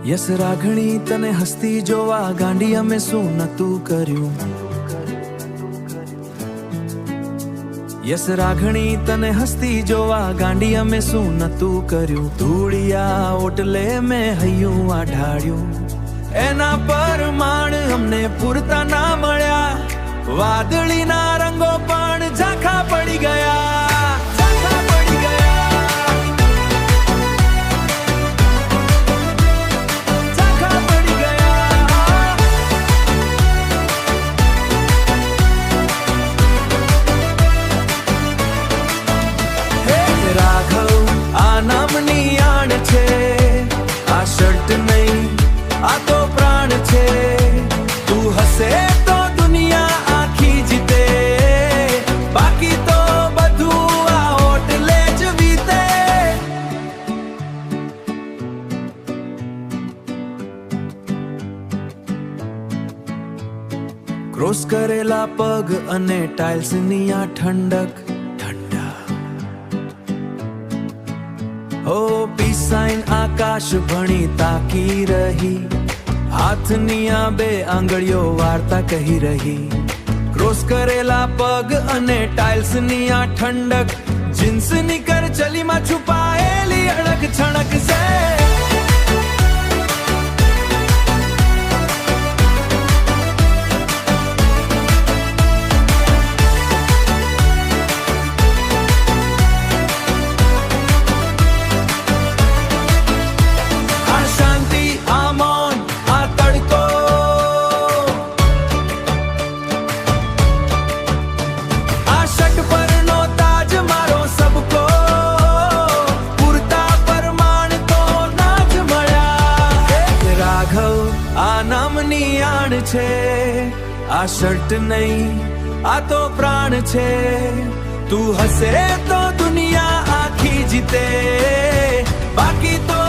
Yes રાઘણી તને હસતી જોવા ગાંડી અમે શું નતું કર્યું। યસ રાઘણી તને હસતી જોવા ગાંડી અમે શું નતું કર્યું। ધૂળિયા ઓટલે મેં હૈયું આઢાળ્યું, એના પરમાણ અમને પૂરતા ના મળ્યા। વાદળીના રંગો પણ ઝાંખા પડી ગયા। આ શર્ટ નહીં, આ તો પ્રાણ છે। તું હસે તો દુનિયા આખી જીતે, બાકી તો બધું આ હોટલે જ વીતે। ક્રોસ કરેલા પગ અને ટાઇલ્સની આ ઠંડક, ઓ પીસાઈન આકાશ ભણી તાકી રહી। હાથની આ બે આંગળીઓ વાર્તા કહી રહી। ક્રોસ કરેલા પગ અને ટાઇલ્સની આ ઠંડક, જીન્સની કરચલીમાં છુપાયેલી અડક છણક છે। આ શર્ટ નહીં, આ તો પ્રાણ છે। તું હસે તો દુનિયા આખી જીતે, બાકી તો